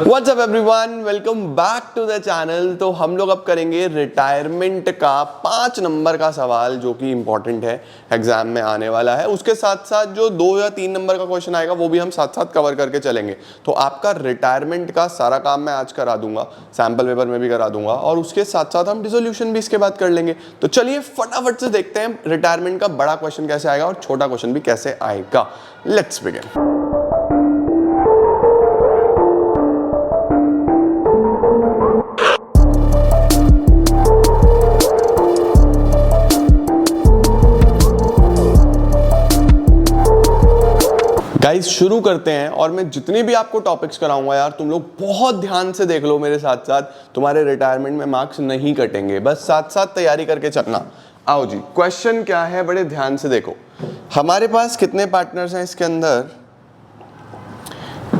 WhatsApp everyone, welcome back to the channel. तो हम लोग अब करेंगे रिटायरमेंट का 5 नंबर का सवाल जो कि इंपॉर्टेंट है, एग्जाम में आने वाला है। उसके साथ साथ जो 2 या 3 नंबर का क्वेश्चन आएगा वो भी हम साथ साथ कवर करके चलेंगे। तो आपका रिटायरमेंट का सारा काम मैं आज करा दूंगा, सैम्पल पेपर में भी करा दूंगा और उसके साथ साथ हम डिसोल्यूशन भी इसके बाद कर लेंगे। तो चलिए फटाफट से देखते हैं रिटायरमेंट का बड़ा क्वेश्चन कैसे आएगा और छोटा क्वेश्चन भी कैसे आएगा। Let's begin. गाइस शुरू करते हैं और मैं जितने भी आपको टॉपिक्स कराऊंगा यार तुम लोग बहुत ध्यान से देख लो मेरे साथ साथ, तुम्हारे रिटायरमेंट में मार्क्स नहीं कटेंगे, बस साथ साथ तैयारी करके चलना। आओ जी, क्वेश्चन क्या है बड़े ध्यान से देखो। हमारे पास कितने पार्टनर्स हैं इसके अंदर?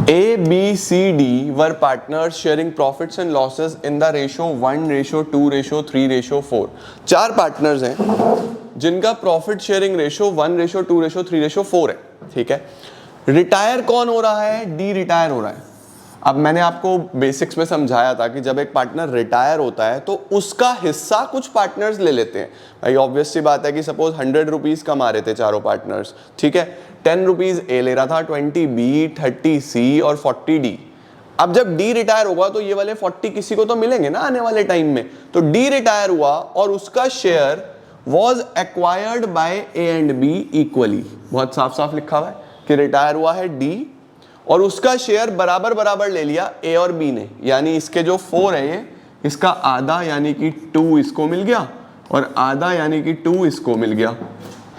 A, B, C, D were partners sharing profits and losses in the ratio 1:2:3:4। 4 partners हैं जिनका प्रॉफिट शेयरिंग रेशियो 1:2:3:4 है, ठीक है। रिटायर कौन हो रहा है? डी रिटायर हो रहा है। अब मैंने आपको बेसिक्स में समझाया था कि जब एक पार्टनर रिटायर होता है तो उसका हिस्सा कुछ पार्टनर्स ले लेते हैं। भाई ऑब्वियस सी बात है कि सपोज 100 रुपीज कमा रहे थे चारों पार्टनर्स, ठीक है। 10 रुपीज ए ले रहा था, 20 बी, 30 सी और 40 डी। अब जब डी रिटायर होगा तो ये वाले 40 किसी को तो मिलेंगे ना आने वाले टाइम में। तो डी रिटायर हुआ और उसका share was acquired by A and be equally. बहुत साफ साफ लिखा हुआ है कि रिटायर हुआ है डी और उसका शेयर बराबर बराबर ले लिया ए और बी ने, यानी इसके जो 4 है ये, इसका आधा यानी कि 2 इसको मिल गया और आधा यानी कि 2 इसको मिल गया,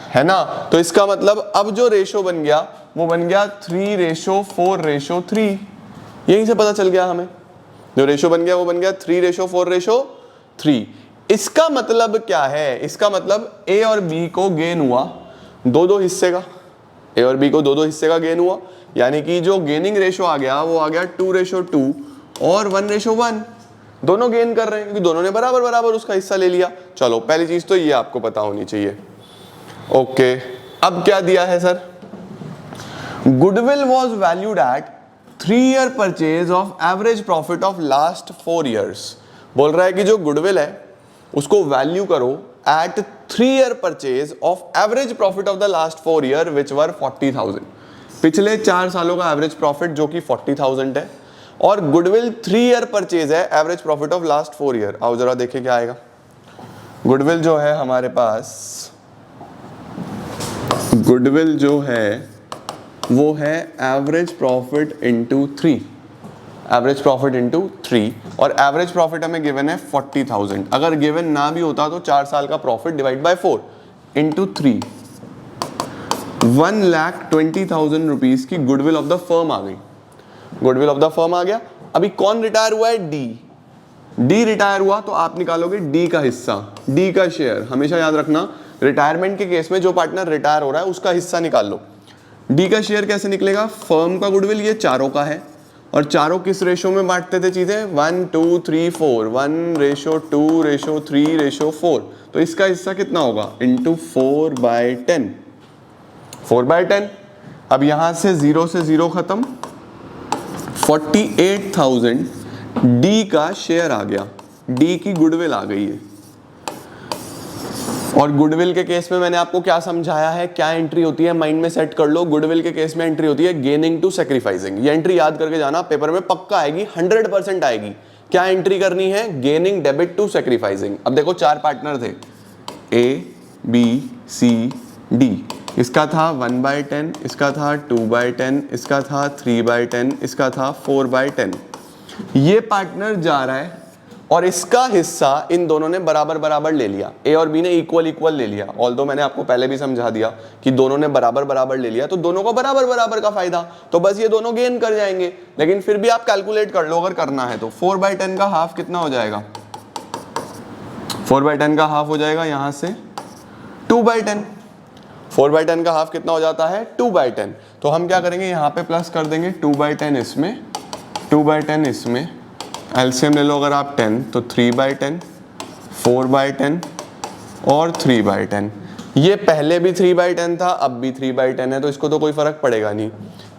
है ना। तो इसका मतलब अब जो रेशो बन गया वो बन गया 3:4:3। यहीं से पता चल गया हमें, जो रेशो बन गया वो बन गया 3:4:3। इसका मतलब क्या है? इसका मतलब ए और बी को गेन हुआ 2-2 हिस्से का, ए और बी को 2-2 हिस्से का गेन हुआ, यानी कि जो गेनिंग रेशो आ गया वो आ गया 2:2 और 1:1। दोनों गेन कर रहे हैं क्योंकि दोनों ने बराबर बराबर उसका हिस्सा ले लिया। चलो पहली चीज तो ये आपको पता होनी चाहिए। ओके, अब क्या दिया है sir? Goodwill was valued at 3-year purchase of average profit of last 4 years। बोल रहा है कि जो गुडविल है उसको वैल्यू करो at 3-year purchase of average profit of the last 4 year which were 40,000। पिछले 4 सालों का एवरेज प्रॉफिट जो कि 40,000 है और गुडविल 3-year परचेज है, average profit of last 4 year। आओ जरा देखें क्या आएगा। गुडविल जो है हमारे पास, गुडविल जो है वो है average profit into 3, average profit into 3 और एवरेज प्रॉफिट हमें गिवन है 40,000। अगर गिवन ना भी होता तो 4 साल का profit divide by 4 into 3, 1,20,000 rupees की गुडविल ऑफ द फर्म आ गई। गुडविल ऑफ द फर्म आ गया। अभी कौन रिटायर हुआ है? डी। डी रिटायर हुआ तो आप निकालोगे डी का हिस्सा, डी का शेयर। हमेशा याद रखना रिटायरमेंट के केस में जो पार्टनर रिटायर हो रहा है उसका हिस्सा निकाल लो। डी का शेयर कैसे निकलेगा? फर्म का गुडविल ये चारों का है और चारों किस रेशो में बांटते थे चीजें? 1:2:3:4, 1:2:3:4। तो इसका हिस्सा कितना होगा? इंटू 4/10, 4/10। अब यहां से 0 से 0 खत्म, 48,000 डी का शेयर आ गया, डी की गुडविल आ गई है। और गुडविल के केस में मैंने आपको क्या समझाया है, क्या एंट्री होती है, माइंड में सेट कर लो। गुडविल के केस में एंट्री होती है गेनिंग टू सैक्रिफाइसिंग। ये एंट्री याद करके जाना, पेपर में पक्का आएगी, 100% आएगी। क्या एंट्री करनी है? Gaining debit to sacrificing. अब देखो 4 पार्टनर थे, ए, बी, सी, डी। इसका था 1/10, इसका था 2/10, इसका था 3/10, इसका था 4/10। ये पार्टनर जा रहा है और इसका हिस्सा इन दोनों ने बराबर बराबर ले लिया, ए और बी ने इक्वल इक्वल ले लिया। ऑल्दो मैंने आपको पहले भी समझा दिया कि दोनों ने बराबर बराबर ले लिया तो दोनों को बराबर बराबर का फायदा, तो बस ये दोनों गेन कर जाएंगे। लेकिन फिर भी आप कैलकुलेट कर लो अगर करना है तो 4/10 का हाफ कितना हो जाएगा? 4/10 का हाफ हो जाएगा यहां से 2/10। 4/10 का हाफ कितना हो जाता है? 2/10। तो हम क्या करेंगे, यहाँ पे प्लस कर देंगे 2/10 इसमें, 2/10 इसमें। एलसीएम ले लो अगर आप 10 तो 3/10, 4/10 और 3/10। ये पहले भी 3/10 था, अब भी 3/10 है, तो इसको तो कोई फर्क पड़ेगा नहीं।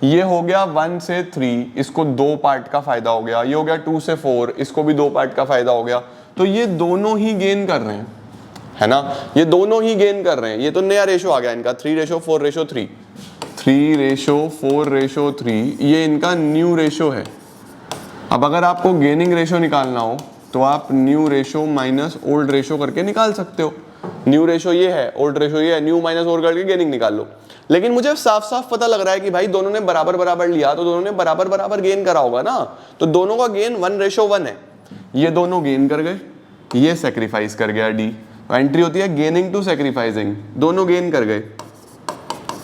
ये हो गया 1 से 3, इसको 2 पार्ट का फायदा हो गया। ये हो गया 2 से 4, इसको भी 2 पार्ट का फायदा हो गया। तो ये दोनों ही गेन कर रहे हैं, है ना, ये दोनों ही गेन कर रहे हैं। ये तो नया रेशो आ गया इनका 3:4:3, 3:4:3, ये इनका न्यू रेशो है। अब अगर आपको गेनिंग रेशो निकालना हो तो आप new ratio minus old ratio करके निकाल सकते हो। न्यू रेशो ये है, ओल्ड रेशो ये है, न्यू माइनस ओल्ड करके गेनिंग निकाल लो। लेकिन मुझे साफ साफ पता लग रहा है कि भाई दोनों ने बराबर बराबर लिया, तो दोनों ने बराबर बराबर गेन करा होगा ना, तो दोनों का गेन 1:1 है। ये दोनों गेन कर गए, ये सेक्रीफाइस कर गया डी। एंट्री होती है गेनिंग टू सेक्रीफाइसिंग, दोनों गेन कर गए।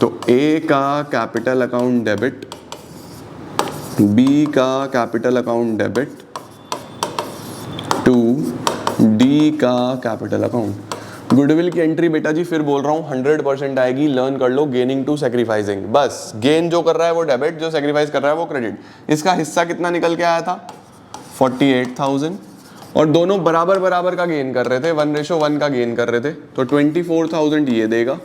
तो ए का कैपिटल अकाउंट डेबिट, बी का capital account debit to D का कैपिटल अकाउंट। गुडविल की एंट्री बेटा जी फिर बोल रहा हूँ 100% आएगी, लर्न कर लो, गेनिंग टू सेक्रीफाइसिंग। बस गेन जो कर रहा है वो डेबिट, जो सेक्रीफाइस कर रहा है वो क्रेडिट। इसका हिस्सा कितना निकल के आया था 48,000, और दोनों बराबर बराबर का गेन कर रहे थे, 1:1 का गेन कर रहे थे। तो 24,000 ये देगा,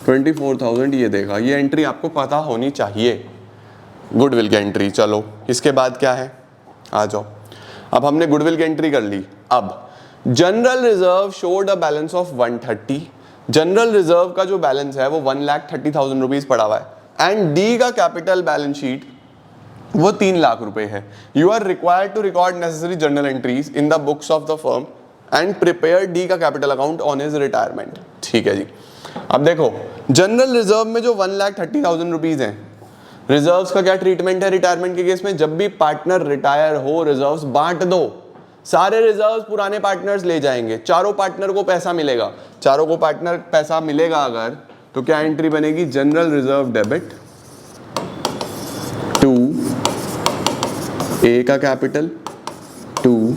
24,000 ये देगा। ये एंट्री आपको पता होनी चाहिए, गुडविल की एंट्री। चलो इसके बाद क्या है, आ जाओ। अब हमने गुडविल की एंट्री कर ली। अब general reserve showed a balance of 130। General reserve का जो बैलेंस है वो 1,30,000 रुपीज पड़ा हुआ है, एंड डी का कैपिटल बैलेंस शीट वो 3 लाख रुपए है। You are required to record necessary journal entries in the books of the firm and prepare D का capital account on his retirement. ठीक है जी। अब देखो जनरल रिजर्व में जो 1,30,000 रुपीज है, रिजर्व्स का क्या ट्रीटमेंट है रिटायरमेंट के केस में, जब भी पार्टनर रिटायर हो रिजर्व्स बांट दो। सारे रिजर्व्स पुराने पार्टनर्स ले जाएंगे, चारों पार्टनर को पैसा मिलेगा। चारों को पार्टनर पैसा मिलेगा अगर, तो क्या एंट्री बनेगी, जनरल रिजर्व डेबिट टू ए का कैपिटल, टू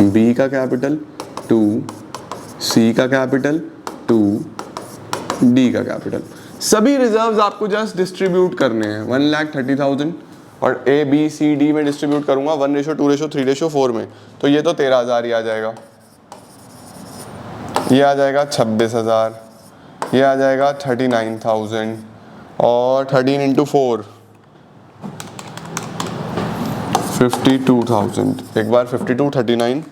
बी का कैपिटल, टू सी का कैपिटल, टू डी का कैपिटल। सभी रिजर्व्स आपको जस्ट डिस्ट्रीब्यूट करने हैं 1,30,000, और ए बी सी डी में डिस्ट्रीब्यूट करूंगा 1:2:3:4 में। तो ये तो 13,000 ही आ जाएगा, ये आ जाएगा 26,000, ये आ जाएगा 39,000, और 13 × 4 52,000। एक बार 52, 39,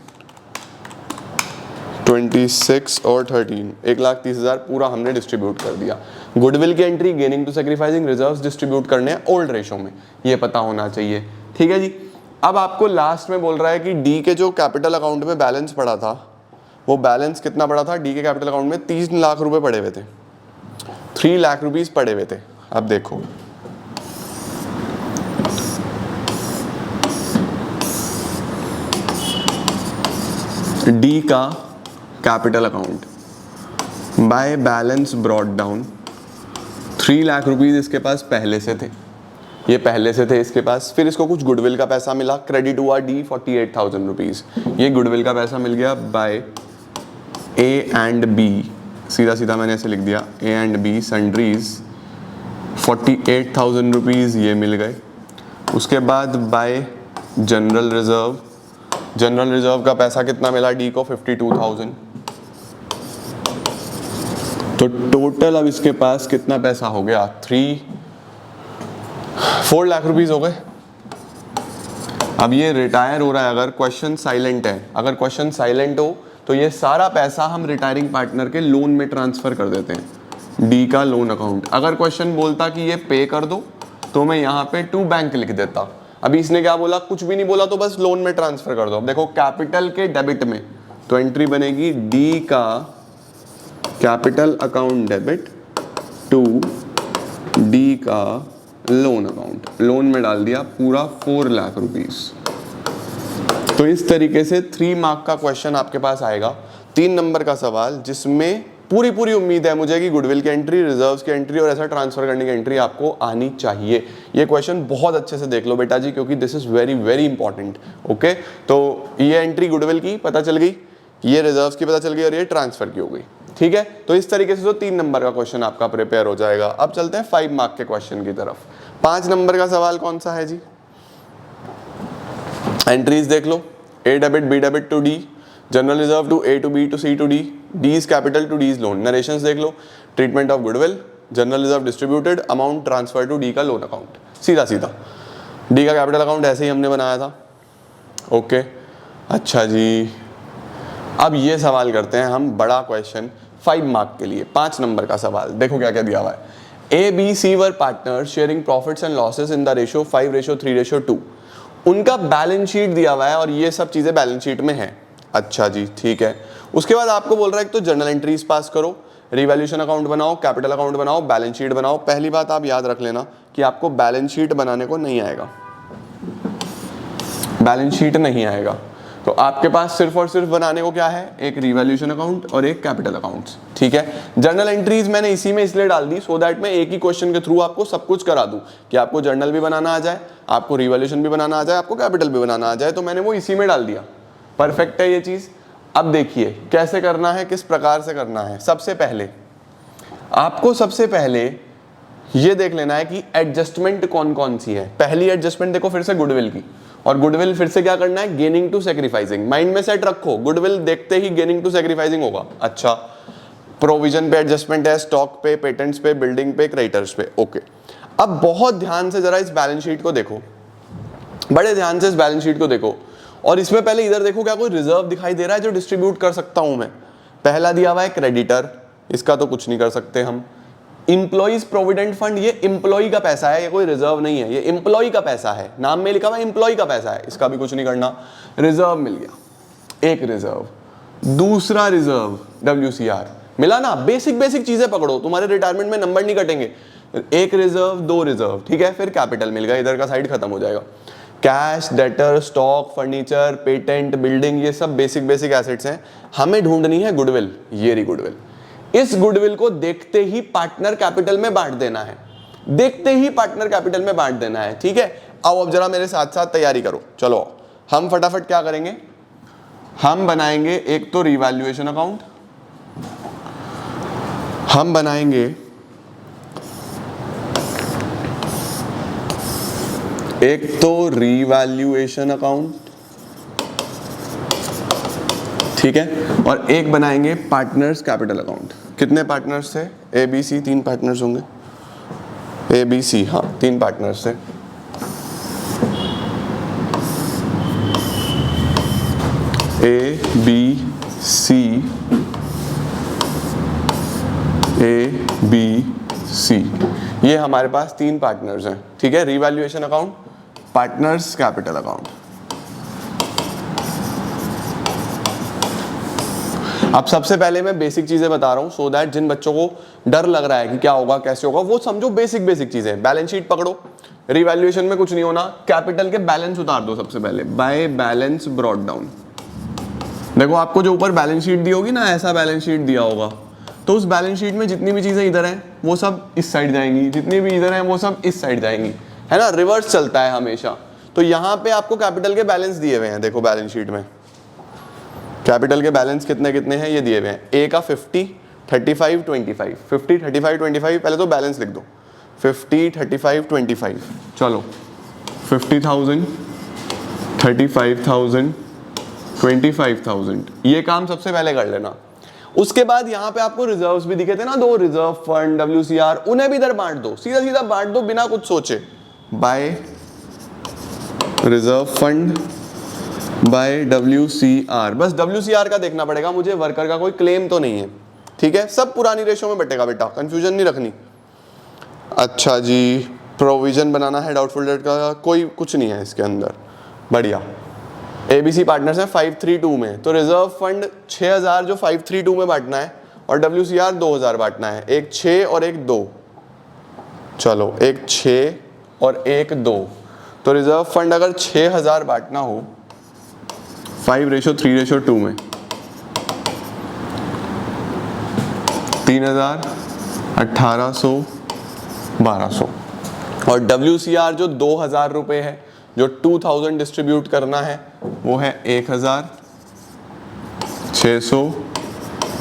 26 और 13, 1,30,000 पूरा हमने डिस्ट्रीब्यूट कर दिया। गुडविल की entry gaining to sacrificing reserves distribute करने हैं ओल्ड रेशो में, ये पता होना चाहिए। ठीक है जी। अब आपको लास्ट में बोल रहा है कि डी के जो कैपिटल अकाउंट में बैलेंस पड़ा था, वो बैलेंस कितना पड़ा था, डी के कैपिटल अकाउंट में 3 लाख रुपए पड़े हुए थे, 3 लाख रुपीज पड़े हुए थे। अब देखो डी का capital account by balance brought down, 3 lakh rupees इसके पास पहले से थे, ये पहले से थे इसके पास। फिर इसको कुछ गुडविल का पैसा मिला, क्रेडिट हुआ डी 48,000 रुपीज, ये गुडविल का पैसा मिल गया बाय ए एंड बी, सीधा सीधा मैंने ऐसे लिख दिया, A and B sundries 48,000 rupees ये मिल गए। उसके बाद by general reserve, general reserve का पैसा कितना मिला डी को 52,000। तो टोटल अब इसके पास कितना पैसा हो गया, 4 लाख रुपीस हो गए। अब ये रिटायर हो रहा है, अगर क्वेश्चन साइलेंट है, अगर क्वेश्चन साइलेंट हो तो ये सारा पैसा हम रिटायरिंग पार्टनर के लोन में ट्रांसफर कर देते हैं, डी का लोन अकाउंट। अगर क्वेश्चन बोलता कि ये पे कर दो तो मैं यहाँ पे टू बैंक लिख देता। अभी इसने क्या बोला, कुछ भी नहीं बोला, तो बस लोन में ट्रांसफर कर दो। देखो कैपिटल के डेबिट में, तो एंट्री बनेगी डी का capital account debit to D का लोन अकाउंट, लोन में डाल दिया पूरा 4 लाख रुपीस। तो इस तरीके से 3 मार्क का क्वेश्चन आपके पास आएगा, 3 नंबर का सवाल, जिसमें पूरी पूरी उम्मीद है मुझे कि गुडविल की एंट्री, रिजर्व्स की एंट्री और ऐसा ट्रांसफर करने की एंट्री आपको आनी चाहिए। ये क्वेश्चन बहुत अच्छे से देख लो बेटा जी, क्योंकि this is very very important. Okay, तो ये एंट्री गुडविल की पता चल गई, ये रिजर्व्स की पता चल गई, और ये ट्रांसफर की हो गई। ठीक है, तो इस तरीके से तो 3 नंबर का क्वेश्चन आपका प्रिपेयर हो जाएगा। अब चलते हैं 5 मार्क के क्वेश्चन की तरफ। 5 नंबर का सवाल कौन सा है जी, एंट्रीज देख लो, A debit B debit to D, general reserve to A to B to C to D, D is capital to D is loan. Narrations देख लो, treatment of goodwill, general reserve distributed, amount transfer to D का loan account, सीधा सीधा। D का capital account ऐसे ही हमने बनाया था। ओके अच्छा जी, अब ये सवाल करते हैं हम, बड़ा क्वेश्चन 5 मार्क के लिए, 5 नंबर का सवाल। देखो क्या क्या दिया हुआ है। A B C were partners sharing profits and losses in the ratio 5:3:2। उनका बैलेंस शीट दिया हुआ है और ये सब चीजें बैलेंस शीट में है। अच्छा जी ठीक है। उसके बाद आपको बोल रहा है तो जर्नल एंट्रीज पास करो, रिवैल्यूएशन अकाउंट बनाओ, कैपिटल अकाउंट बनाओ, बैलेंस शीट बनाओ। पहली बात आप याद रख लेना कि आपको बैलेंस शीट बनाने को नहीं आएगा, बैलेंस शीट नहीं आएगा। तो आपके पास सिर्फ और सिर्फ बनाने को क्या है, एक रिवैल्यूएशन अकाउंट और एक कैपिटल अकाउंट्स, ठीक है। जर्नल एंट्रीज मैंने इसी में इसलिए डाल दी सो दैट मैं एक ही क्वेश्चन के थ्रू आपको सब कुछ करा दूं कि आपको जर्नल भी बनाना आ जाए, आपको रिवैल्यूएशन भी बनाना आ जाए, आपको कैपिटल भी बनाना आ जाए। तो मैंने वो इसी में डाल दिया। परफेक्ट है ये चीज। अब देखिए कैसे करना है, किस प्रकार से करना है। सबसे पहले आपको ये देख लेना है कि एडजस्टमेंट कौन कौन सी है। पहली एडजस्टमेंट देखो फिर से गुडविल की, और गुडविल फिर से क्या करना है, गेनिंग टू सैक्रिफाइसिंग। माइंड में सेट रखो, गुडविल देखते ही गेनिंग टू सैक्रिफाइसिंग होगा। अच्छा, प्रोविजन पे एडजस्टमेंट है, स्टॉक पे, पेटेंट्स पे, बिल्डिंग पे, क्रेडिटर्स पे। ओके, अब बहुत ध्यान से जरा इस बैलेंस शीट को देखो, बड़े ध्यान से इस बैलेंस शीट को देखो। और इसमें पहले इधर देखो क्या कोई रिजर्व दिखाई दे रहा है जो डिस्ट्रीब्यूट कर सकता हूं मैं। पहला दिया हुआ है क्रेडिटर, इसका तो कुछ नहीं कर सकते हम। इंप्लॉइज प्रोविडेंट फंड, ये इंप्लॉई का पैसा है, ये कोई रिजर्व नहीं है, ये इंप्लॉई का पैसा है, नाम में लिखा हुआ इंप्लॉई का पैसा है, इसका भी कुछ नहीं करना। रिजर्व मिल गया, एक रिजर्व। दूसरा रिजर्व WCR मिला ना। बेसिक चीजें पकड़ो, तुम्हारे रिटायरमेंट में नंबर नहीं कटेंगे। एक रिजर्व, 2 रिजर्व, ठीक है। फिर कैपिटल मिल गया, इधर का साइड खत्म हो जाएगा। Cash, debtor, stock, furniture, patent, building, ये सब बेसिक एसेट्स हैं। हमें ढूंढनी है गुडविल, ये रही गुडविल। इस गुडविल को देखते ही पार्टनर कैपिटल में बांट देना है, देखते ही पार्टनर कैपिटल में बांट देना है, ठीक है। आओ अब जरा मेरे साथ साथ तैयारी करो। चलो हम फटाफट क्या करेंगे, हम बनाएंगे एक तो रिवैल्यूएशन अकाउंट, हम बनाएंगे एक तो रिवैल्यूएशन अकाउंट, ठीक है, और एक बनाएंगे पार्टनर्स कैपिटल अकाउंट। कितने पार्टनर्स थे, ABC, 3 पार्टनर्स होंगे, ABC, हाँ 3 पार्टनर्स थे। ABC, ये हमारे पास 3 पार्टनर्स हैं, ठीक है। Revaluation account, partners capital account. अब सबसे पहले मैं बेसिक चीजें बता रहा हूं सो दैट जिन बच्चों को डर लग रहा है कि क्या होगा कैसे होगा, वो समझो बेसिक चीजें। बैलेंस शीट पकड़ो, रिवैल्यूएशन में कुछ नहीं होना, कैपिटल के बैलेंस उतार दो सबसे पहले, बाय बैलेंस ब्रॉट डाउन। देखो आपको जो ऊपर बैलेंस शीट दी होगी ना, ऐसा बैलेंस शीट दिया होगा, तो उस बैलेंस शीट में जितनी भी चीजें इधर हैं वो सब इस साइड जाएंगी, जितनी भी इधर हैं वो सब इस साइड जाएंगी, है ना। रिवर्स चलता है हमेशा। तो यहाँ पे आपको कैपिटल के बैलेंस दिए हुए हैं, देखो बैलेंस शीट में कैपिटल के बैलेंस कितने कितने हैं ये दिए हुए हैं। ए का 50, 35, 25, 50, 35, 25, पहले तो बैलेंस लिख दो, 50, 35, 25। चलो 50,000, 35,000, 25,000, ये काम सबसे पहले कर लेना। उसके बाद यहाँ पे आपको रिजर्व्स भी दिखे थे ना, 2 रिजर्व फंड, WCR, उन्हें भी इधर बांट दो, सीधा बांट दो बिना कुछ सोचे। By reserve fund, by WCR, बस WCR का देखना पड़ेगा मुझे, वर्कर का कोई क्लेम तो नहीं है, ठीक है। सब पुरानी रेशो में बटेगा बेटा, कंफ्यूजन नहीं रखनी। अच्छा जी, प्रोविजन बनाना है डाउटफुल डेट का, कोई कुछ नहीं है इसके अंदर, बढ़िया। ABC पार्टनर्स हैं 532 में, तो रिजर्व फंड 6000 जो 532 में बांटना है, और WCR 2000 बांटना है, एक 6 और एक 2। चलो एक 6 और एक 2, तो रिजर्व फंड अगर 6000 बांटना हो 5:3:2 में, 3000, 1800, 1200, और WCR जो 2000 रुपए है, जो 2000 डिस्ट्रीब्यूट करना है, वो है 1000, 600,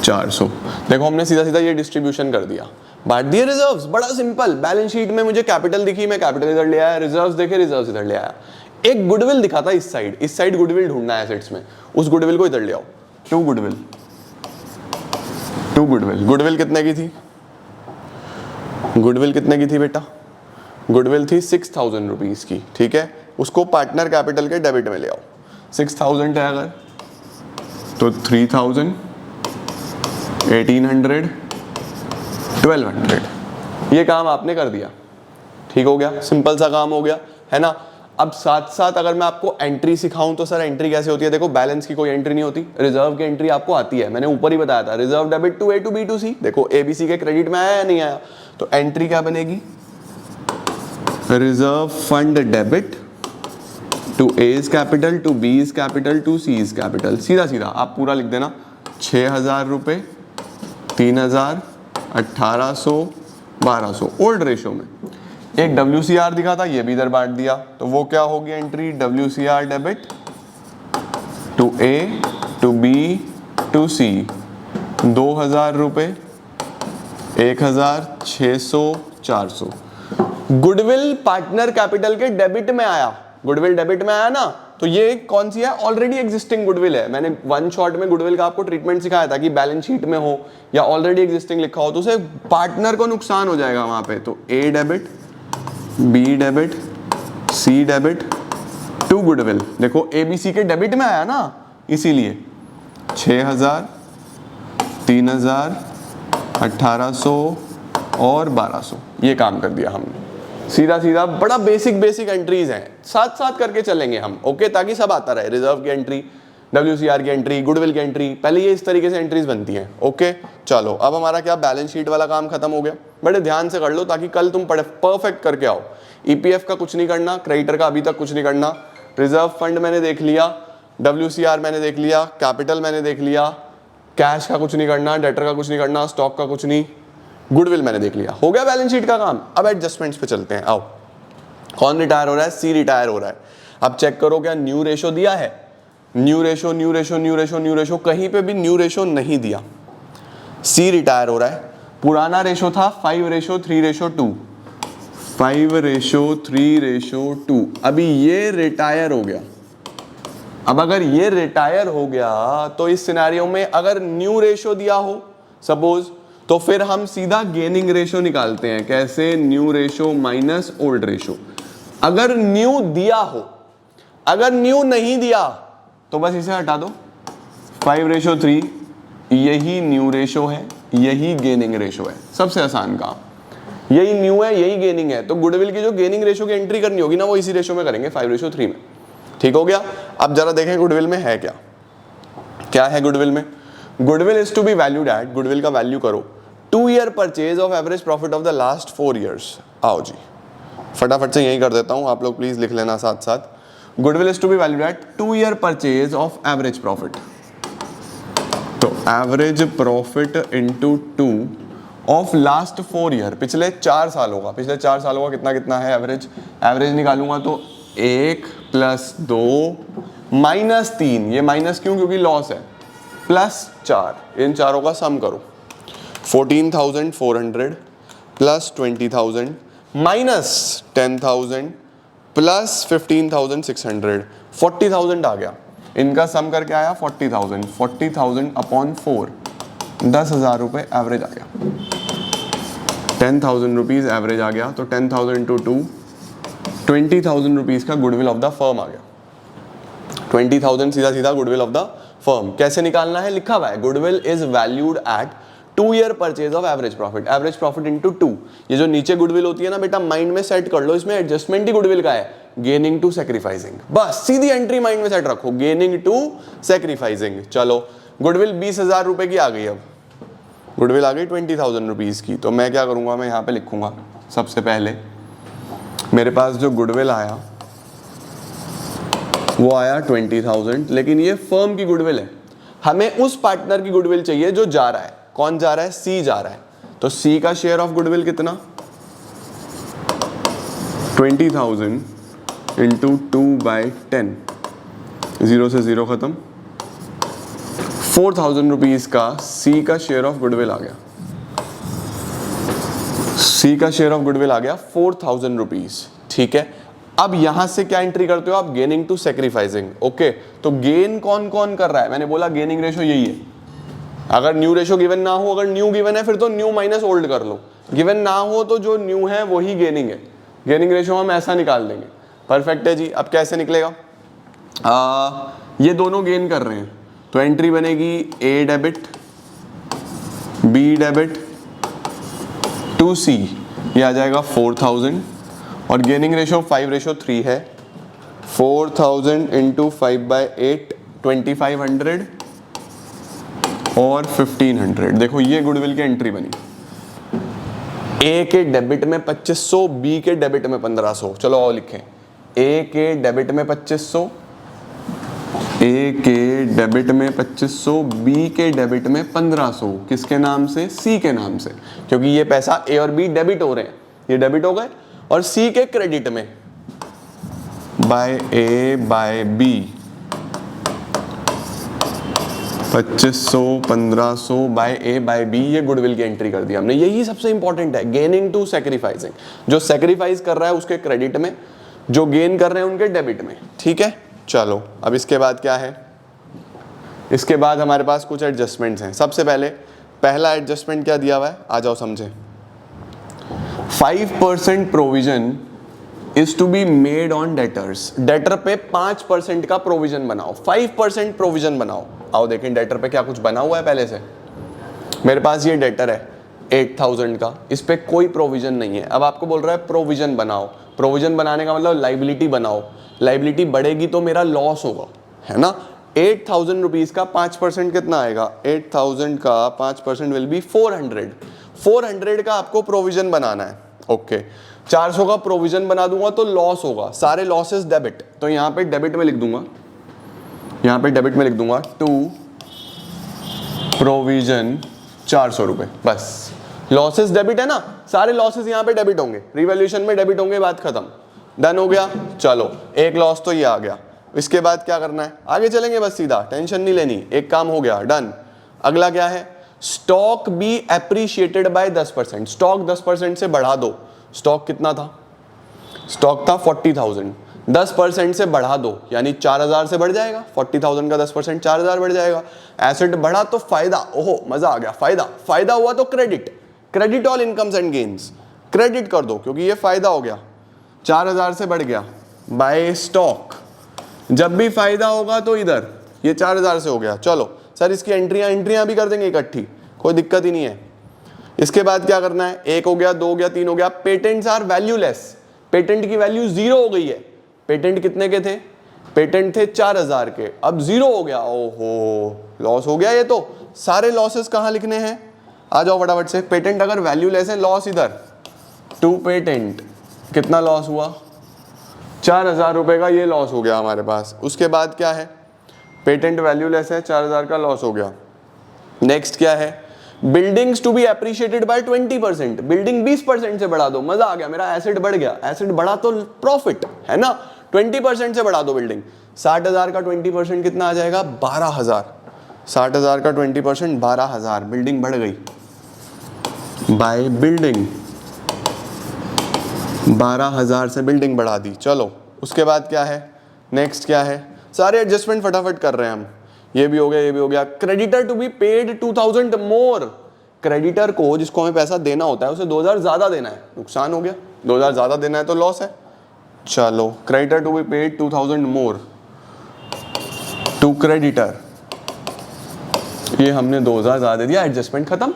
400। देखो हमने सीधा ये डिस्ट्रीब्यूशन कर दिया, बांट दिए रिजर्व्स, बड़ा सिंपल। बैलेंस शीट में मुझे कैपिटल दिखी, मैं कैपिटल इधर ले आया, रिजर्व्स देखे, रिजर्व्स इधर ले आया। एक गुडविल दिखा था इस साइड गुडविल ढूंढना है एसेट्स में, उस गुडविल को इधर ले आओ। क्यों गुडविल, टू गुडविल। गुडविल कितने की थी? गुडविल कितने की थी बेटा? गुडविल थी 6,000 रुपीज की, ठीक है। उसको पार्टनर कैपिटल के डेबिट में ले आओ। 6,000 है अगर तो 3,000, 1,800, 1,200, ये काम आपने कर दिया, ठीक हो गया। सिंपल सा काम हो गया, है ना। अब साथ साथ अगर मैं आपको एंट्री सिखाऊं तो सर एंट्री कैसे होती है? देखो बैलेंस की कोई एंट्री नहीं होती, रिजर्व की एंट्री आपको आती है। मैंने ऊपर ही बताया था, reserve debit to A to B to C. देखो ए बी सी के क्रेडिट में आया या नहीं आया? तो एंट्री क्या बनेगी? Reserve fund debit to A's capital, to B's capital, to C's capital. सीधा सीधा आप पूरा लिख देना। 6,000 रुपये, 3,000, 1,800, 1,200 ओल्ड रेशो में। एक WCR दिखा था, ये भी इधर बांट दिया, तो वो क्या होगी entry? WCR debit to A to B to C, 2,000 रुपये, 1,000, 600, 400। गुडविल पार्टनर कैपिटल के डेबिट में आया। गुडविल डेबिट में आया ना, तो ये कौन सी है? ऑलरेडी एग्जिस्टिंग गुडविल है। मैंने वन शॉट में गुडविल का आपको ट्रीटमेंट सिखाया था कि बैलेंस शीट में हो या ऑलरेडी एग्जिस्टिंग लिखा हो तो उसे पार्टनर को नुकसान हो जाएगा वहां पे। तो A debit, B debit, C debit to goodwill. देखो ABC के डेबिट में आया ना, इसीलिए 6,000, 3,000, 1,800 और 1,200 ये काम कर दिया हमने। सीधा सीधा बड़ा बेसिक एंट्रीज हैं, साथ साथ करके चलेंगे हम, ओके, ताकि सब आता रहे। रिजर्व की एंट्री, WCR की एंट्री, गुडविल की एंट्री, पहले ये इस तरीके से एंट्रीज बनती हैं, ओके। चलो अब हमारा क्या, बैलेंस शीट वाला काम खत्म हो गया। बड़े ध्यान से कर लो ताकि कल तुम परफेक्ट करके आओ। EPF का कुछ नहीं करना, क्रेडिटर का अभी तक कुछ नहीं करना, रिजर्व फंड मैंने देख लिया, WCR मैंने देख लिया, कैपिटल मैंने देख लिया, कैश का कुछ नहीं करना, डेटर का कुछ नहीं करना, स्टॉक का कुछ नहीं, गुडविल मैंने देख लिया। हो गया बैलेंस शीट का काम। अब एडजस्टमेंट्स पे चलते हैं, आओ। कौन रिटायर हो रहा है? C रिटायर हो रहा है। अब चेक करो क्या न्यू रेशो दिया है? New ratio, new ratio, new ratio, new ratio, कहीं पे भी न्यू रेशो नहीं दिया। C रिटायर हो रहा है। पुराना रेशो था 5:3:2, 5:3:2। अभी ये रिटायर हो गया। अब अगर ये रिटायर हो गया तो इस सिनेरियो में अगर न्यू रेशो दिया हो सपोज, तो फिर हम सीधा गेनिंग रेशो निकालते हैं। कैसे? New ratio minus old ratio. अगर न्यू दिया हो, अगर न्यू नहीं दिया तो बस इसे हटा दो। 5:3 यही न्यू रेशो है, यही गेनिंग रेशो है। सबसे आसान काम, यही न्यू है, यही गेनिंग है। तो गुडविल की जो गेनिंग रेशो की एंट्री करनी होगी ना, वो इसी रेशो में करेंगे, 5:3 में। ठीक हो गया। अब जरा देखें गुडविल में है क्या। क्या है गुडविल में? Goodwill is to be valued at, goodwill का वैल्यू करो 2 year purchase of average profit of the last 4 years. आओ जी, फटाफट से यही कर देता हूं, आप लोग प्लीज लिख लेना साथ साथ। Goodwill is to be valued at 2 year purchase of average profit. तो average profit into 2 of last 4 year, पिछले 4 सालों का। पिछले 4 सालों का कितना कितना है एवरेज? एवरेज निकालूंगा तो 1 + 2 - 3, ये माइनस क्यों? क्योंकि लॉस है, +4, इन चारों का सम करो। 14,400 + 20,000 - 10,000 + 15,600, 40,000 आ गया। इनका सम करके आया 40,000। 40,000 अपॉन 4, 10,000 रुपये एवरेज आ गया। 10,000 रुपीज़ एवरेज आ गया। तो 10,000 × 2, 20,000 रुपीज़ का गुडविल ऑफ द फर्म आ गया। 20,000 सीधा सीधा गुडविल ऑफ द फर्म। कैसे निकालना है? लिखा हुआ है, goodwill is valued at 2 year purchase of average profit. Average profit into 2। ये जो नीचे गुडविल होती है ना बेटा, माइंड में सेट कर लो, इसमें एडजस्टमेंट ही गुडविल का है, गेनिंग टू सैक्रिफाइसिंग। बस सीधी एंट्री माइंड में सेट रखो, गेनिंग टू सैक्रिफाइसिंग। चलो गुडविल 20,000 रुपए की आ गई। अब गुडविल आ गई 20,000 रुपीज़ की। तो मैं क्या करूँगा, मैं यहाँ पे लिखूँगा सबसे पहले मेरे पास जो गुडविल आया वो आया 20,000, लेकिन ये फर्म की गुडविल है। हमें उस पार्टनर की गुडविल चाहिए जो जा रहा है। कौन जा रहा है? C जा रहा है। तो C का शेयर ऑफ गुडविल कितना? 20,000 × 2/10, 0 से 0 खत्म। 4,000 रुपीज़ का C का शेयर ऑफ गुडविल आ गया। C का शेयर ऑफ गुडविल आ गया 4,000 रुपीज़। ठीक है। अब यहां से क्या एंट्री करते हो आप? Gaining to sacrificing. ओके, तो गेन कौन कौन कर रहा है? मैंने बोला गेनिंग रेशो यही है। अगर न्यू रेशो गिवन ना हो, अगर न्यू गिवन है फिर तो न्यू माइनस ओल्ड कर लो, गिवन ना हो तो जो न्यू है वही गेनिंग है, गेनिंग रेशो हम ऐसा निकाल देंगे। परफेक्ट है जी। अब कैसे निकलेगा, ये दोनों गेन कर रहे हैं तो एंट्री बनेगी ए डेबिट बी डेबिट टू सी, ये आ जाएगा 4000 और गेनिंग रेशो 5:3 है। 4000 इंटू 5/8 2500 और 1500। देखो ये गुडविल की एंट्री बनी, ए के डेबिट में 2500, बी के डेबिट में 1500। चलो और लिखें, ए के डेबिट में 2500, ए के डेबिट में 2500, बी के डेबिट में 1500। किसके नाम से, सी के नाम से, क्योंकि ये पैसा ए और बी डेबिट हो रहे हैं, ये डेबिट हो गए। और सी के क्रेडिट में बाय ए बाय बी 2500 1500 बाय ए बाय बी, ये गुडविल की एंट्री कर दी हमने। यही सबसे इंपॉर्टेंट है, गेनिंग टू सैक्रिफाइसिंग। जो सैक्रिफाइस कर रहा है उसके क्रेडिट में, जो गेन कर रहे हैं उनके डेबिट में। ठीक है, चलो अब इसके बाद क्या है, इसके बाद हमारे पास कुछ एडजस्टमेंट्स हैं। सबसे पहले पहला एडजस्टमेंट क्या दिया हुआ है, आ जाओ समझे। 5% provision is to be made on debtors. Debtor पे 5% का प्रोविजन बनाओ, 5% प्रोविजन बनाओ। आओ देखें डेटर पे क्या कुछ बना हुआ है पहले से। मेरे पास ये डेटर है 8000 का, इस पे कोई प्रोविजन नहीं है। अब आपको बोल रहा है प्रोविजन बनाओ, प्रोविजन बनाने का मतलब लाइबिलिटी बनाओ। लाइबिलिटी बढ़ेगी तो मेरा लॉस होगा, है ना। 8000 रुपीज का 5% कितना आएगा, 8000 का 5% विल बी 400। 400 का आपको प्रोविजन बनाना है। ओके, 400 का प्रोविजन बना दूंगा तो लॉस होगा, सारे लॉसेस डेबिट। तो यहाँ पे डेबिट में लिख दूंगा, यहाँ पे डेबिट में लिख दूंगा टू प्रोविजन 400 रुपए, बस। लॉसेस डेबिट है ना, सारे लॉसेस यहाँ पे डेबिट होंगे, रिवैल्यूएशन में डेबिट होंगे, बात खत्म, डन हो गया। चलो एक लॉस तो ये आ गया। इसके बाद क्या करना है, आगे चलेंगे बस सीधा, टेंशन नहीं लेनी। एक काम हो गया, डन। अगला क्या है, stock be appreciated by 10%। Stock 10% से बढ़ा दो। स्टॉक कितना था, स्टॉक था 40,000, 10% से बढ़ा दो, यानी 4000 से बढ़ जाएगा। 40,000 का 10% 4000 बढ़ जाएगा। एसेट बढ़ा तो फायदा, ओहो मजा आ गया, फायदा। फायदा हुआ तो credit, credit all incomes and gains, credit कर दो क्योंकि ये फायदा हो गया। 4000 से बढ़ गया बाय स्टॉक। जब भी फायदा होगा तो इधर ये 4000 से हो गया। चलो सर इसकी एंट्रियां भी कर देंगे इकट्ठी, कोई दिक्कत ही नहीं है। इसके बाद क्या करना है, 1 हो गया, 2 हो गया, 3 हो गया। पेटेंट्स आर वैल्यूलेस, पेटेंट की वैल्यू 0 हो गई है। पेटेंट कितने के थे, पेटेंट थे 4000 के, अब 0 हो गया। ओहो लॉस हो गया ये तो। सारे लॉसेस कहाँ लिखने हैं, आ जाओ फटाफट से। पेटेंट अगर वैल्यूलेस है, लॉस इधर टू पेटेंट, कितना लॉस हुआ, 4000 रुपए का ये लॉस हो गया हमारे पास। उसके बाद क्या है, पेटेंट वैल्यूलेस है, 4000 का लॉस हो गया। नेक्स्ट क्या है, buildings to be appreciated by 20%। Building 20% से बढ़ा दो, मजा आ गया, मेरा एसेट बढ़ गया। एसेट बढ़ा तो प्रॉफिट है ना, 20% से बढ़ा दो बिल्डिंग। 60,000 का 20% कितना आ जाएगा, 12,000। 60,000 का 20% 12,000, बिल्डिंग बढ़ गई बाय बिल्डिंग, 12,000 से बिल्डिंग बढ़ा दी। चलो उसके बाद क्या है, नेक्स्ट क्या है, सारे एडजस्टमेंट फटाफट कर रहे हैं हम। ये भी हो गया, ये भी हो गया। Creditor to be paid 2000 more. Creditor को जिसको हमें पैसा देना होता है उसे 2000 ज्यादा देना है, नुकसान हो गया। 2000 ज्यादा देना है तो लॉस है। चलो creditor to be paid 2000 more to creditor, ये हमने 2000 ज्यादा दे दिया, एडजस्टमेंट खत्म।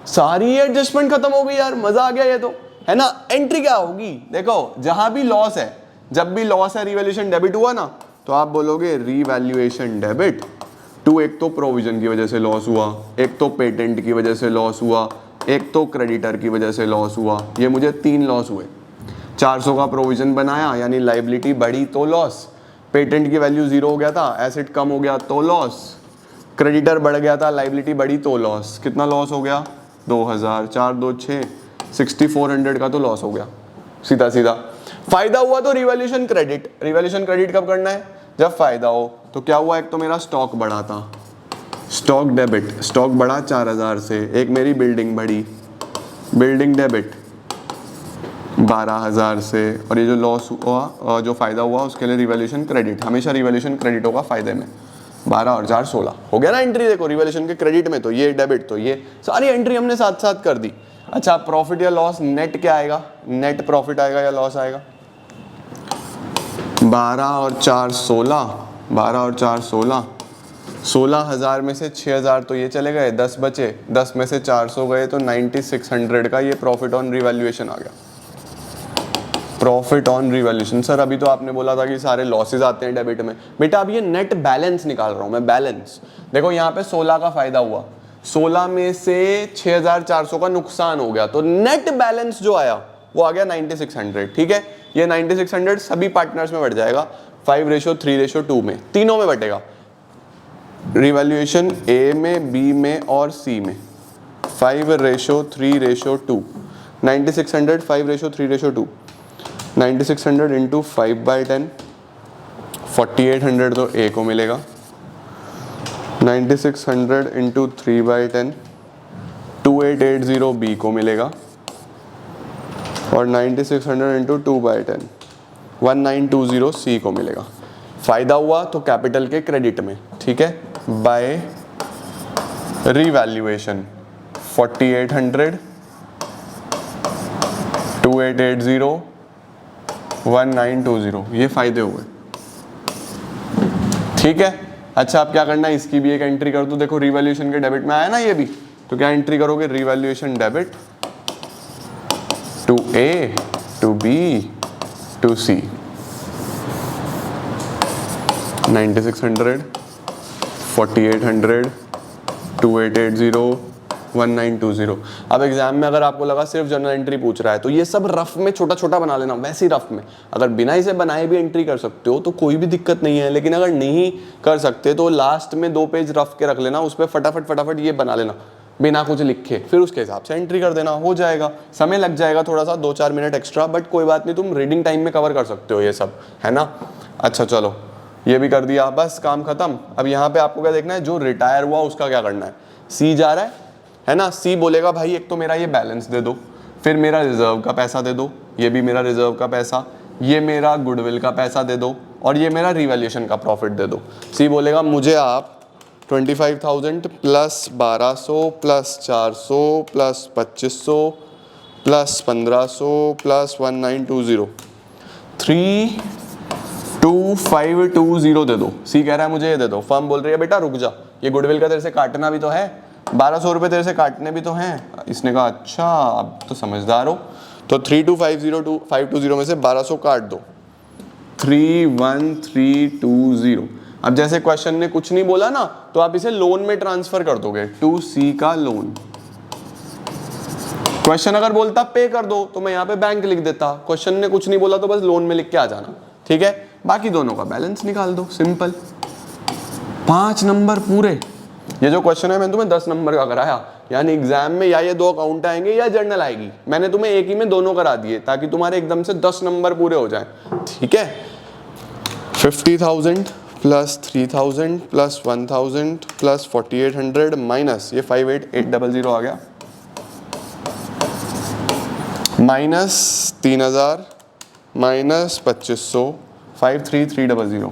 सारी एडजस्टमेंट खत्म हो गई यार, मजा आ गया ये तो, है ना। एंट्री क्या होगी, देखो जहां भी लॉस है, जब भी लॉस है रिवैल्यूएशन डेबिट हुआ ना, तो आप बोलोगे रिवैल्यूएशन डेबिट टू, एक तो प्रोविजन की वजह से लॉस हुआ, एक तो पेटेंट की वजह से लॉस हुआ, एक तो क्रेडिटर की वजह से लॉस हुआ। ये मुझे 3 लॉस हुए। 400 का प्रोविजन बनाया यानी लाइबिलिटी बढ़ी तो लॉस, पेटेंट की वैल्यू 0 हो गया था, एसेट कम हो गया तो लॉस, क्रेडिटर बढ़ गया था, लाइबिलिटी बढ़ी तो लॉस। कितना लॉस हो गया, 2000, 4 2 6, 6400 का तो लॉस हो गया सीधा सीधा। फायदा हुआ तो रिवैल्यूएशन क्रेडिट। रिवैल्यूएशन क्रेडिट कब करना है, जब फायदा हो। तो क्या हुआ, एक तो मेरा स्टॉक बढ़ा था, स्टॉक डेबिट, स्टॉक बढ़ा 4000 से। एक मेरी बिल्डिंग बढ़ी, बिल्डिंग डेबिट 12,000 से। और ये जो लॉस हुआ, जो फायदा हुआ उसके लिए रिवैल्यूएशन क्रेडिट। हमेशा रिवैल्यूएशन क्रेडिट होगा फायदे में, 12 और 4 16 हो गया ना एंट्री। देखो रिवैल्यूएशन के क्रेडिट में तो ये डेबिट, तो ये सारी एंट्री हमने साथ साथ कर दी। अच्छा प्रॉफिट या लॉस नेट क्या आएगा, नेट प्रॉफिट आएगा या लॉस आएगा? 12 और 4 16, 12 और 4 16, 16,000 में से 6,000 तो ये चले गए, 10 बचे, 10 में से 400 गए तो 9600 का ये प्रॉफिट ऑन रिवैल्यूएशन आ गया। Profit on revaluation. सर अभी तो आपने बोला था कि सारे लॉसेज आते हैं डेबिट में। बेटा अब ये नेट बैलेंस निकाल रहा हूं मैं, बैलेंस। देखो यहाँ पे 16 का फायदा हुआ, 16 में से 6400 का नुकसान हो गया, तो नेट बैलेंस जो आया वो आ गया 9600। ठीक है, ये 9600 सभी पार्टनर्स में बढ़ जाएगा 5:3:2 में, तीनों में बटेगा। रिवैल्यूएशन ए में, बी में और सी में 5:3:2, 9600 5:3:2, 9600 इंटू 5/10, 4800 तो ए को मिलेगा, 9600 इंटू 3/10, 2880 बी को मिलेगा, और 9600 इंटू 2/10, 1920 सी को मिलेगा। फायदा हुआ तो कैपिटल के क्रेडिट में, ठीक है, बाय रिवैल्यूएशन 4800, 2880, 1920, ये फायदे हुए। ठीक है, अच्छा अब क्या करना है, इसकी भी एक एंट्री कर दो। देखो रिवैल्यूएशन के डेबिट में आया ना ये भी, तो क्या एंट्री करोगे, revaluation debit to A, to B, to C, 9600, 4800, 2880, 1920। अब एग्जाम में अगर आपको लगा सिर्फ जनरल एंट्री पूछ रहा है तो ये सब रफ में छोटा छोटा बना लेना, वैसे ही रफ में। अगर बिना इसे बनाए भी एंट्री कर सकते हो तो कोई भी दिक्कत नहीं है, लेकिन अगर नहीं कर सकते तो लास्ट में 2 पेज रफ के रख लेना, उस पर फटाफट ये बना लेना बिना कुछ लिखे, फिर उसके हिसाब से एंट्री कर देना, हो जाएगा। समय लग जाएगा थोड़ा सा, 2-4 मिनट एक्स्ट्रा, बट कोई बात नहीं, तुम रीडिंग टाइम में कवर कर सकते हो ये सब, है ना। अच्छा चलो ये भी कर दिया, बस काम खत्म। अब यहाँ पे आपको क्या देखना है, जो रिटायर हुआ उसका क्या करना है। सी जा रहा है ना, सी बोलेगा भाई एक तो मेरा ये बैलेंस दे दो, फिर मेरा रिजर्व का पैसा दे दो, ये भी मेरा रिजर्व का पैसा, ये मेरा गुडविल का पैसा दे दो, और ये मेरा रिवैल्यूएशन का प्रॉफिट दे दो। सी बोलेगा मुझे आप 25,000 plus 1200 plus 400 plus 2500 plus 1500 plus 1920 32520 दे दो। सी कह रहा है मुझे ये दे दो। फर्म बोल रही है बेटा रुक जा, ये गुडविल का तेरे से काटना भी तो है, 1200 रुपये तेरे से काटने भी तो हैं। इसने कहा अच्छा अब तो समझदार हो, तो 32520 में से 1200 काट दो, 31320। अब जैसे क्वेश्चन ने कुछ नहीं बोला ना, तो आप इसे लोन में ट्रांसफर कर दोगे, टू सी का लोन। क्वेश्चन अगर बोलता पे कर दो तो मैं यहाँ पे बैंक लिख देता, क्वेश्चन ने कुछ नहीं बोला तो बस लोन में लिख के आ जाना, ठीक है। बाकी दोनों का बैलेंस निकाल दो, सिंपल। 5 नंबर पूरे। ये जो क्वेश्चन है मैंने तुम्हें 10 नंबर का कराया, यानी एग्जाम में या ये 2 अकाउंट आएंगे या जर्नल आएगी, मैंने तुम्हें एक ही में दोनों करा दिए ताकि तुम्हारे एकदम से 10 नंबर पूरे हो जाएं, ठीक है। 50,000 प्लस 3,000 प्लस 1,000 प्लस 4,800 माइनस ये 58,800 आ गया, माइनस 3,000 माइनस 2,500 53,300।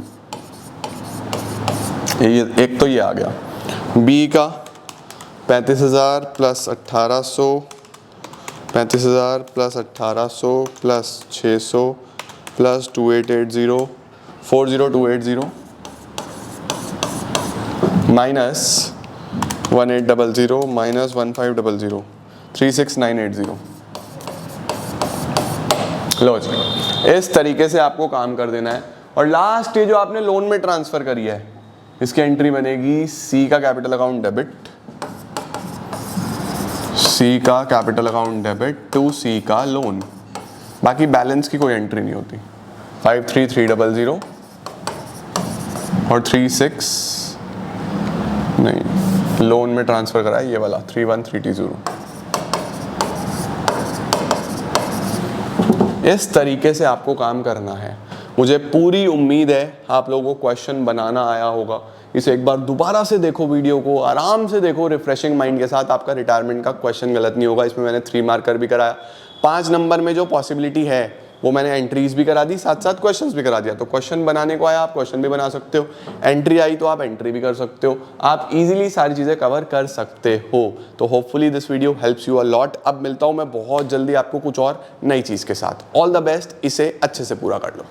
ये एक तो ये आ गया। बी का 35,000 plus 1,800, 35,000 plus 1,800 plus 600 plus 2,880 4,0280 minus 1,800 minus 1,500 3,6,980। लो जी, इस तरीके से आपको काम कर देना है। और लास्ट ये जो आपने लोन में ट्रांसफर करी है, इसकी एंट्री बनेगी सी का कैपिटल अकाउंट डेबिट, सी का कैपिटल अकाउंट डेबिट टू सी का लोन। बाकी बैलेंस की कोई एंट्री नहीं होती। 53,300 और 36 नहीं, लोन में ट्रांसफर करा है ये वाला 31,320। इस तरीके से आपको काम करना है। मुझे पूरी उम्मीद है आप लोगों को क्वेश्चन बनाना आया होगा। इसे एक बार दोबारा से देखो, वीडियो को आराम से देखो रिफ्रेशिंग माइंड के साथ, आपका रिटायरमेंट का क्वेश्चन गलत नहीं होगा। इसमें मैंने 3 मार्कर भी कराया। 5 नंबर में जो पॉसिबिलिटी है वो मैंने एंट्रीज भी करा दी, साथ साथ क्वेश्चंस भी करा दिया। तो क्वेश्चन बनाने को आया, आप क्वेश्चन भी बना सकते हो, एंट्री आई तो आप एंट्री भी कर सकते हो, आप इजीली सारी चीज़ें कवर कर सकते हो। तो hopefully this video helps you a lot. अब मिलता हूँ मैं बहुत जल्दी आपको कुछ और नई चीज़ के साथ। ऑल द बेस्ट, इसे अच्छे से पूरा कर लो।